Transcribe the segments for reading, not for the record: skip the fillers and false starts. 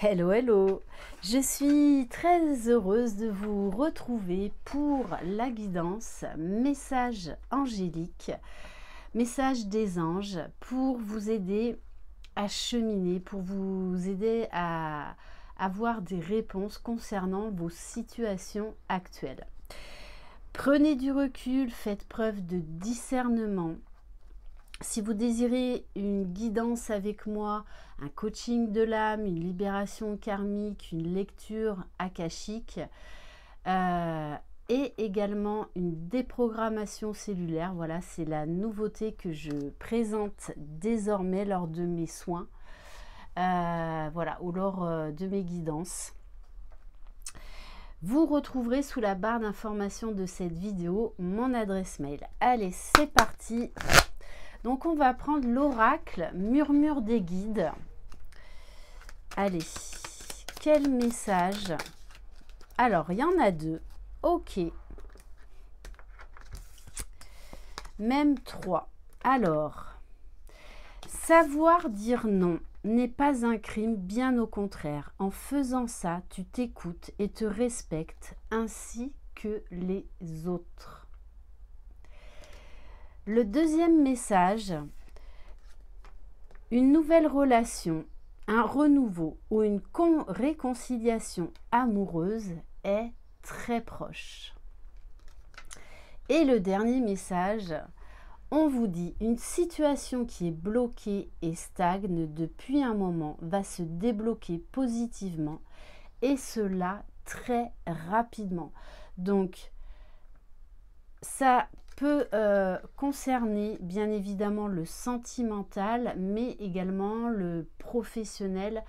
Hello, hello! Je suis très heureuse de vous retrouver pour la guidance message angélique, message des anges, pour vous aider à cheminer, pour vous aider à avoir des réponses concernant vos situations actuelles. Prenez du recul, faites preuve de discernement. Si vous désirez une guidance avec moi, un coaching de l'âme, une libération karmique, une lecture akashique et également une déprogrammation cellulaire, voilà, c'est la nouveauté que je présente désormais lors de mes soins, voilà, ou lors de mes guidances. Vous retrouverez sous la barre d'information de cette vidéo mon adresse mail. Allez, c'est parti! Donc, on va prendre l'oracle murmure des guides. Allez, quel message? Alors, il y en a deux. Ok. Même trois. Alors, savoir dire non n'est pas un crime, bien au contraire. En faisant ça, tu t'écoutes et te respectes ainsi que les autres. Le deuxième message, une nouvelle relation, un renouveau ou une réconciliation amoureuse est très proche. Et le dernier message, on vous dit une situation qui est bloquée et stagne depuis un moment va se débloquer positivement et cela très rapidement. Donc, ça peut concerner bien évidemment le sentimental, mais également le professionnel.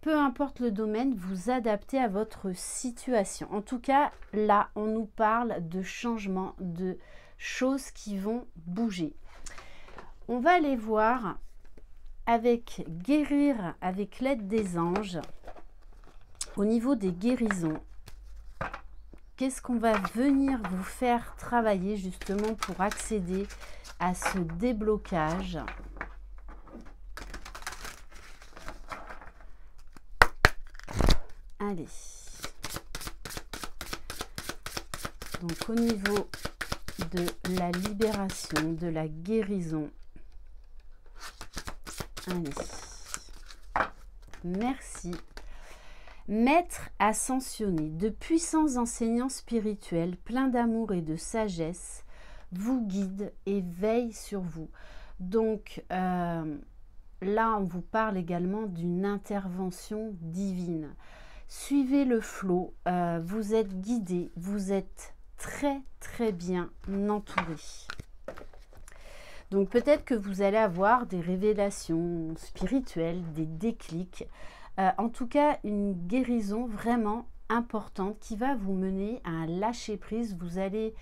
Peu importe le domaine, vous adaptez à votre situation. En tout cas, là, on nous parle de changement, de choses qui vont bouger. On va aller voir avec guérir avec l'aide des anges au niveau des guérisons. Qu'est-ce qu'on va venir vous faire travailler justement pour accéder à ce déblocage? Allez. Donc au niveau de la libération, de la guérison. Allez. Merci. Maître ascensionné, de puissants enseignants spirituels, pleins d'amour et de sagesse, vous guident et veillent sur vous. Donc là, on vous parle également d'une intervention divine. Suivez le flot, vous êtes guidés, vous êtes très très bien entourés. Donc peut-être que vous allez avoir des révélations spirituelles, des déclics. En tout cas, une guérison vraiment importante qui va vous mener à un lâcher-prise. Vous allez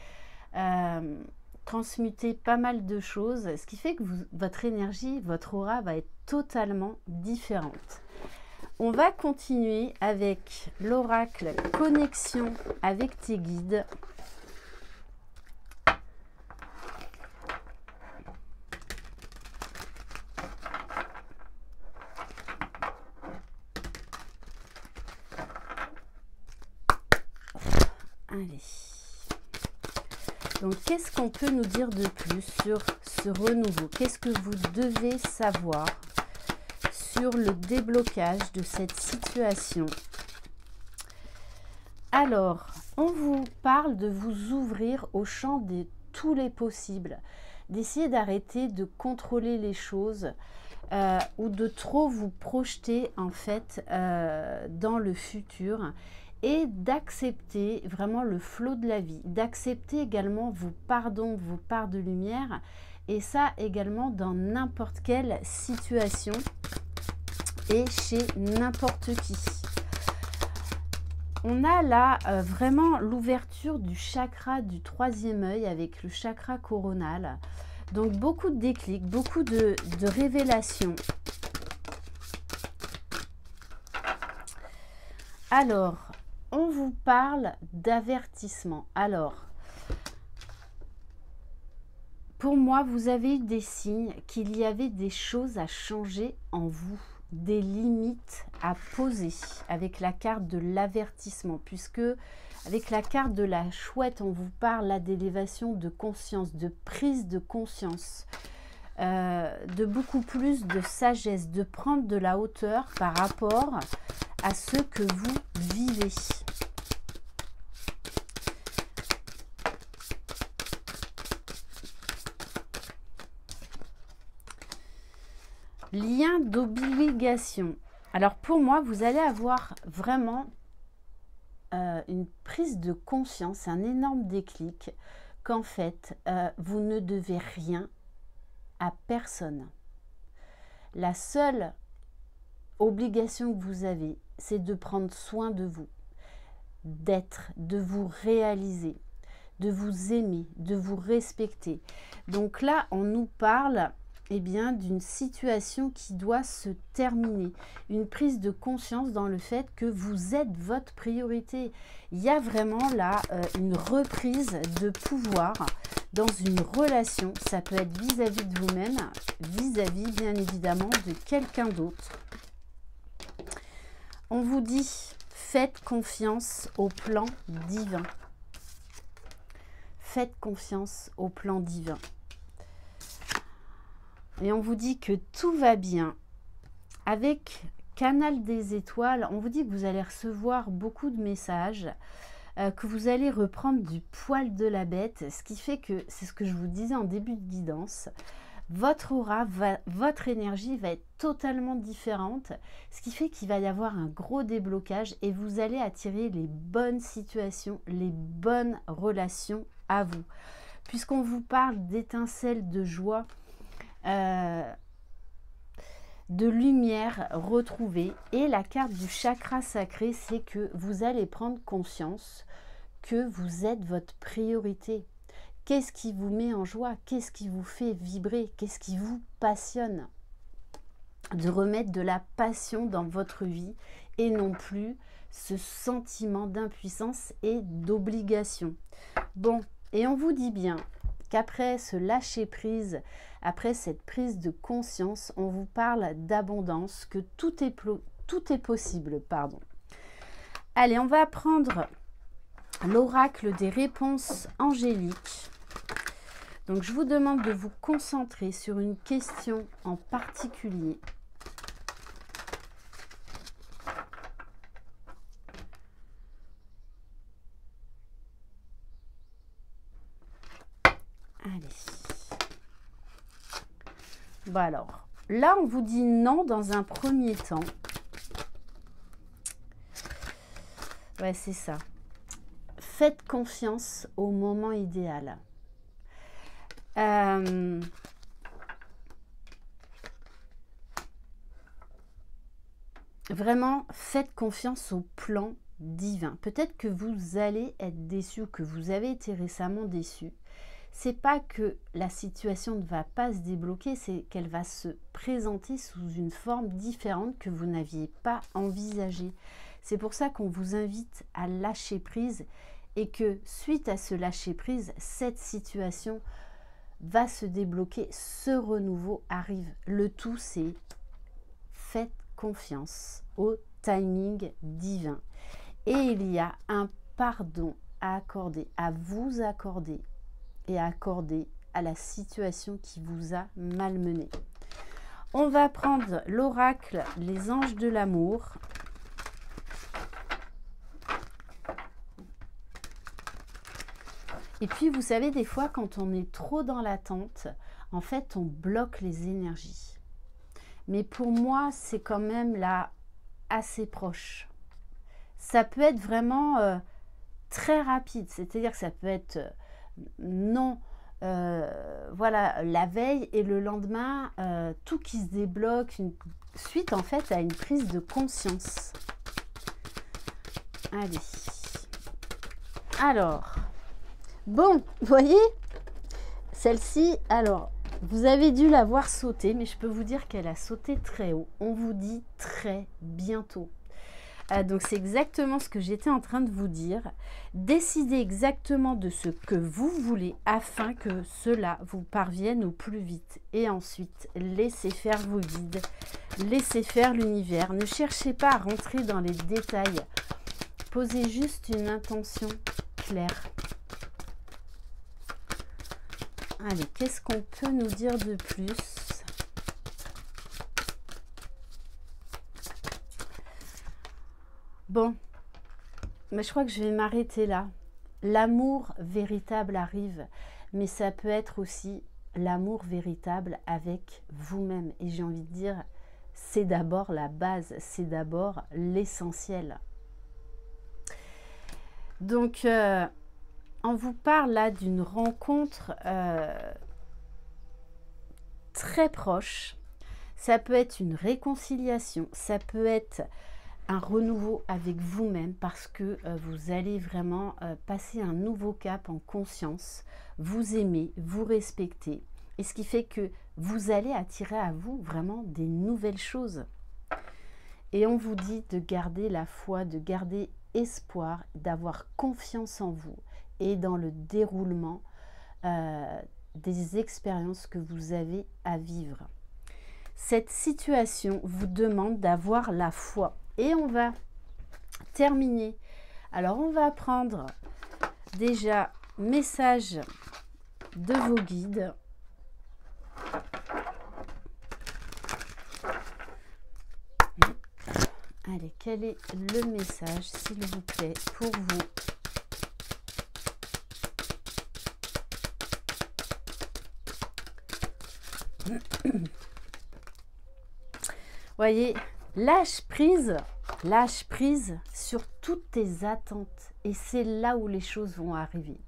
transmuter pas mal de choses, ce qui fait que votre énergie, votre aura va être totalement différente. On va continuer avec l'oracle connexion avec tes guides. Allez. Donc, qu'est-ce qu'on peut nous dire de plus sur ce renouveau? Qu'est-ce que vous devez savoir sur le déblocage de cette situation? Alors, on vous parle de vous ouvrir au champ de tous les possibles, d'essayer d'arrêter de contrôler les choses ou de trop vous projeter en fait dans le futur. Et d'accepter vraiment le flot de la vie, d'accepter également vos pardons, vos parts de lumière, et ça également dans n'importe quelle situation et chez n'importe qui. On a là vraiment l'ouverture du chakra du troisième œil avec le chakra coronal. Donc beaucoup de déclics, beaucoup de révélations. Alors, on vous parle d'avertissement. Alors, pour moi, vous avez eu des signes qu'il y avait des choses à changer en vous. des limites à poser avec la carte de l'avertissement, puisque avec la carte de la chouette, on vous parle là d'élévation de conscience, de prise de conscience, de beaucoup plus de sagesse, de prendre de la hauteur par rapport à ce que vous vivez. Lien d'obligation. Alors pour moi, vous allez avoir vraiment une prise de conscience, un énorme déclic, qu'en fait, vous ne devez rien à personne. La seule obligation que vous avez, c'est de prendre soin de vous, d'être, de vous réaliser, de vous aimer, de vous respecter. Donc là, on nous parle bien d'une situation qui doit se terminer, une prise de conscience dans le fait que vous êtes votre priorité. Il y a vraiment là une reprise de pouvoir dans une relation. Ça peut être vis-à-vis de vous-même, vis-à-vis bien évidemment de quelqu'un d'autre. On vous dit, faites confiance au plan divin. Faites confiance au plan divin. Et on vous dit que tout va bien. Avec Canal des Étoiles, on vous dit que vous allez recevoir beaucoup de messages, que vous allez reprendre du poil de la bête, ce qui fait que, c'est ce que je vous disais en début de guidance, votre aura, votre énergie va être totalement différente, ce qui fait qu'il va y avoir un gros déblocage et vous allez attirer les bonnes situations, les bonnes relations à vous. Puisqu'on vous parle d'étincelles de joie, de lumière retrouvée, et la carte du chakra sacré, c'est que vous allez prendre conscience que vous êtes votre priorité. Qu'est-ce qui vous met en joie? Qu'est-ce qui vous fait vibrer? Qu'est-ce qui vous passionne? De remettre de la passion dans votre vie et non plus ce sentiment d'impuissance et d'obligation. Bon, et on vous dit bien qu'après ce lâcher prise, après cette prise de conscience, on vous parle d'abondance, que tout est possible, pardon. Allez, on va prendre l'oracle des réponses angéliques. Donc, je vous demande de vous concentrer sur une question en particulier. Allez. Bon alors, là on vous dit non dans un premier temps. Ouais, c'est ça. Faites confiance au moment idéal. Vraiment, faites confiance au plan divin. Peut-être que vous allez être déçu, que vous avez été récemment déçu. C'est pas que la situation ne va pas se débloquer, c'est qu'elle va se présenter sous une forme différente que vous n'aviez pas envisagée. C'est pour ça qu'on vous invite à lâcher prise et que suite à ce lâcher prise, cette situation va se débloquer, ce renouveau arrive. Le tout, c'est faites confiance au timing divin. Et il y a un pardon à accorder, à vous accorder et à accorder à la situation qui vous a malmené. On va prendre l'oracle, les anges de l'amour. Et puis, vous savez, des fois, quand on est trop dans l'attente, en fait, on bloque les énergies. Mais pour moi, c'est quand même là assez proche. Ça peut être vraiment très rapide, c'est-à-dire que ça peut être non, voilà, la veille et le lendemain, tout qui se débloque, suite en fait à une prise de conscience. Allez. Alors, bon, vous voyez, celle-ci, alors, vous avez dû la voir sauter, mais je peux vous dire qu'elle a sauté très haut. On vous dit très bientôt. Donc c'est exactement ce que j'étais en train de vous dire. Décidez exactement de ce que vous voulez afin que cela vous parvienne au plus vite. Et ensuite, laissez faire vos guides, laissez faire l'univers. Ne cherchez pas à rentrer dans les détails. Posez juste une intention claire. Allez, qu'est-ce qu'on peut nous dire de plus ? Bon, mais je crois que je vais m'arrêter là. L'amour véritable arrive, mais ça peut être aussi l'amour véritable avec vous-même. Et j'ai envie de dire, c'est d'abord la base, c'est d'abord l'essentiel. Donc, on vous parle là d'une rencontre très proche. Ça peut être une réconciliation, ça peut être un renouveau avec vous-même parce que vous allez vraiment passer un nouveau cap en conscience, vous aimer, vous respecter, et ce qui fait que vous allez attirer à vous vraiment des nouvelles choses. Et on vous dit de garder la foi, de garder espoir, d'avoir confiance en vous et dans le déroulement des expériences que vous avez à vivre. Cette situation vous demande d'avoir la foi. Et on va terminer. Alors, on va prendre déjà message de vos guides. Allez, quel est le message, s'il vous plaît, pour vous? Voyez, lâche prise sur toutes tes attentes. Et c'est là où les choses vont arriver.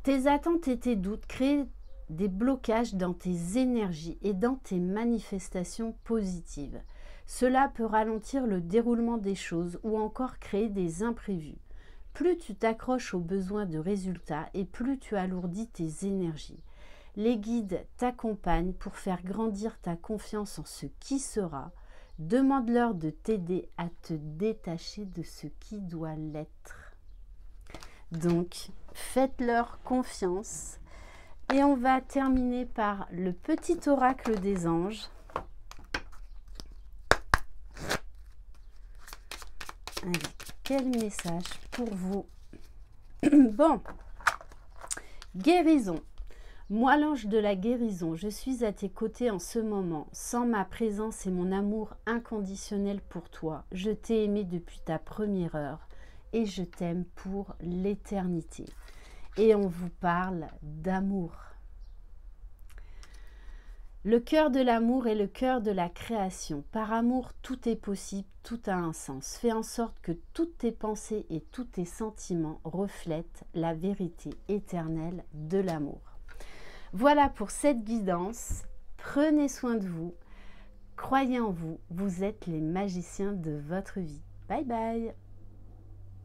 Tes attentes et tes doutes créent des blocages dans tes énergies et dans tes manifestations positives. Cela peut ralentir le déroulement des choses ou encore créer des imprévus. Plus tu t'accroches aux besoins de résultats et plus tu alourdis tes énergies. Les guides t'accompagnent pour faire grandir ta confiance en ce qui sera. Demande-leur de t'aider à te détacher de ce qui doit l'être. Donc, faites-leur confiance. Et on va terminer par le petit oracle des anges. Allez, quel message pour vous? Bon, guérison. Moi, l'ange de la guérison, je suis à tes côtés en ce moment. Sans ma présence et mon amour inconditionnel pour toi, je t'ai aimé depuis ta première heure et je t'aime pour l'éternité. Et on vous parle d'amour. Le cœur de l'amour est le cœur de la création. Par amour, tout est possible, tout a un sens. Fais en sorte que toutes tes pensées et tous tes sentiments reflètent la vérité éternelle de l'amour. Voilà pour cette guidance. Prenez soin de vous. Croyez en vous. Vous êtes les magiciens de votre vie. Bye bye.